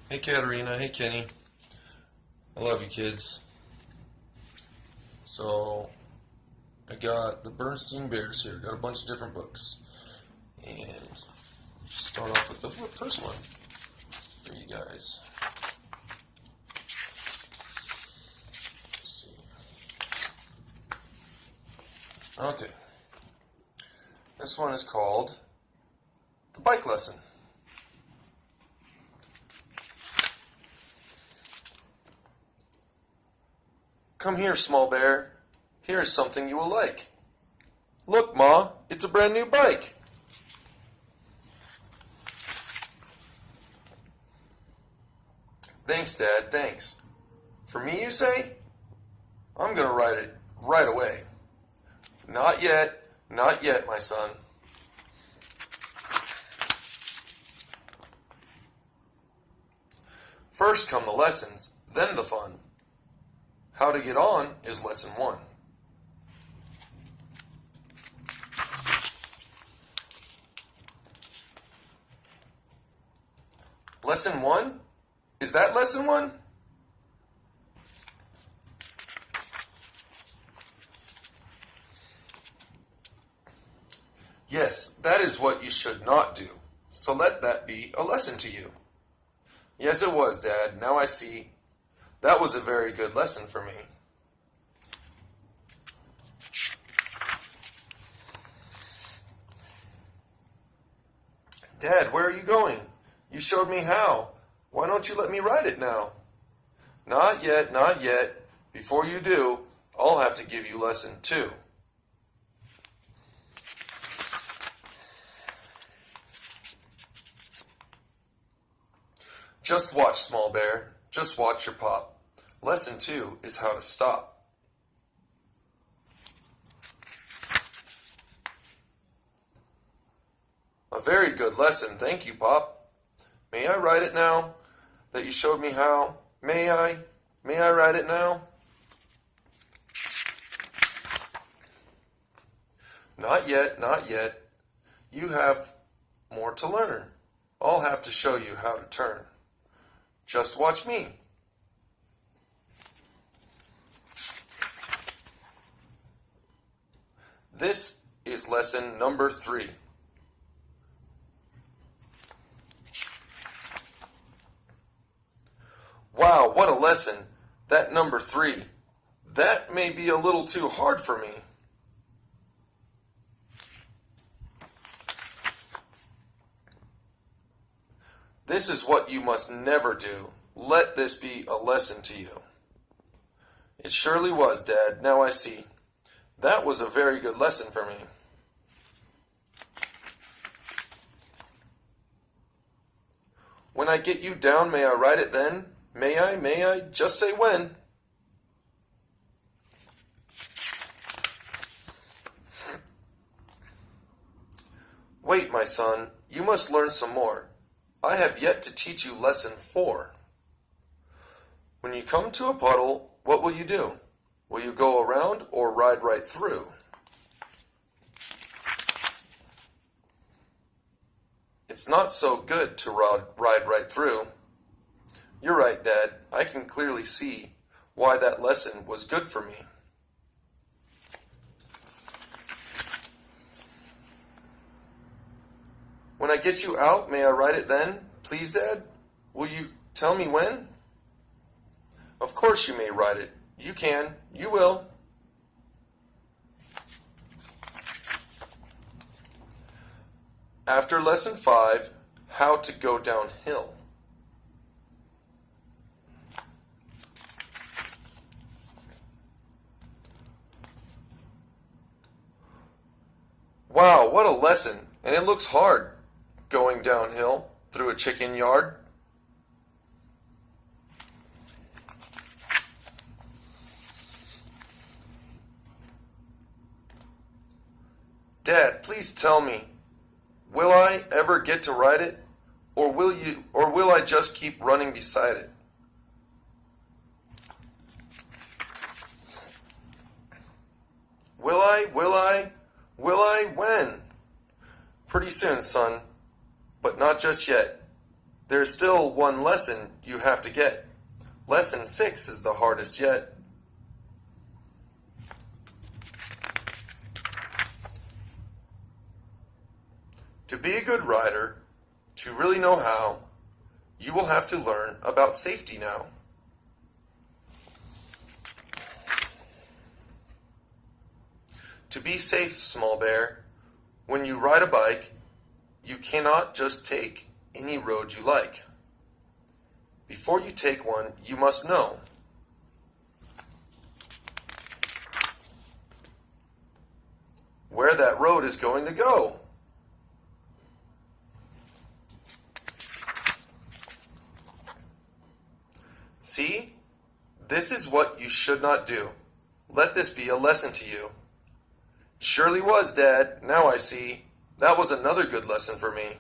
Hey Katerina, hey Kenny. I love you kids. So I got the Bernstein Bears here. Got a bunch of different books. And start off with the first one for you guys. Let's see. Okay. This one is called The Bike Lesson. Come here, small bear. Here is something you will like. Look, Ma, it's a brand new bike. Thanks, Dad, thanks. For me, you say? I'm going to ride it right away. Not yet, my son. First come the lessons, then the fun. How to get on is lesson 1. Lesson 1? Is that lesson 1? Yes, that is what you should not do. So let that be a lesson to you. Yes, it was, Dad. Now I see. That was a very good lesson for me. Dad, where are you going? You showed me how. Why don't you let me ride it now? Not yet, not yet. Before you do, I'll have to give you lesson 2. Just watch, small bear. Just watch your pop. Lesson 2 is how to stop. A very good lesson, thank you, Pop. May I ride it now that you showed me how? May I? May I ride it now? Not yet, not yet. You have more to learn. I'll have to show you how to turn. Just watch me. This is lesson number 3. Wow, what a lesson. That number 3. That may be a little too hard for me. This is what you must never do. Let this be a lesson to you. It surely was, Dad. Now I see. That was a very good lesson for me. When I get you down, may I ride it then? May I? May I? Just say when. Wait, my son. You must learn some more. I have yet to teach you lesson 4. When you come to a puddle, what will you do? Will you go around or ride right through? It's not so good to ride right through. You're right, Dad. I can clearly see why that lesson was good for me. When I get you out, may I ride it then? Please, Dad? Will you tell me when? Of course you may ride it. You can. You will. After lesson 5, how to go downhill. Wow, what a lesson. And it looks hard, going downhill through a chicken yard. Dad, please tell me, will I ever get to ride it? Or will I just keep running beside it? Will I? Will I? Will I? When? Pretty soon, son, but not just yet. There's still one lesson you have to get. Lesson 6 is the hardest yet. To be a good rider, to really know how, you will have to learn about safety now. To be safe, small bear, when you ride a bike, you cannot just take any road you like. Before you take one, you must know where that road is going to go. See? This is what you should not do. Let this be a lesson to you. Surely was, Dad. Now I see. That was another good lesson for me.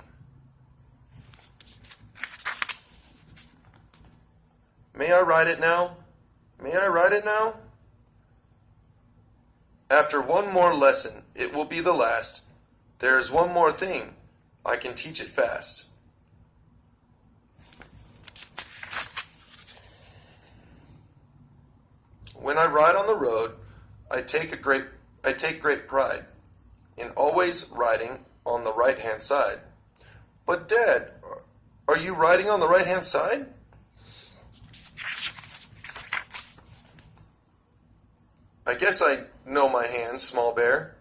May I ride it now? May I ride it now? After one more lesson, it will be the last. There is one more thing. I can teach it fast. When I ride on the road, I take great pride in always riding on the right-hand side. But Dad, are you riding on the right-hand side? I guess I know my hands, small bear.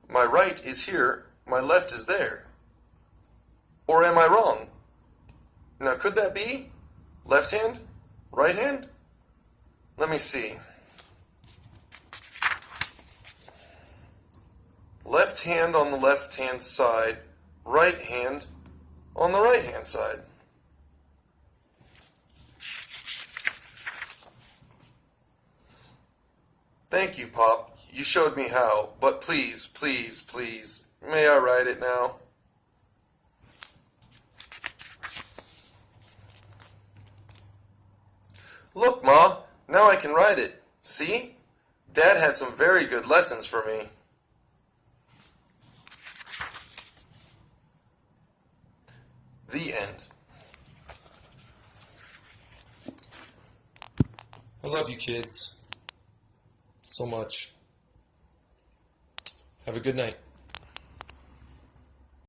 My right is here, my left is there. Or am I wrong? Now could that be? Left hand? Right hand? Let me see. Left hand on the left-hand side, right hand on the right-hand side. Thank you, Pop. You showed me how, but please, please, please, may I ride it now? Look, Ma, now I can ride it. See? Dad had some very good lessons for me. The end. I love you, kids, so much. Have a good night.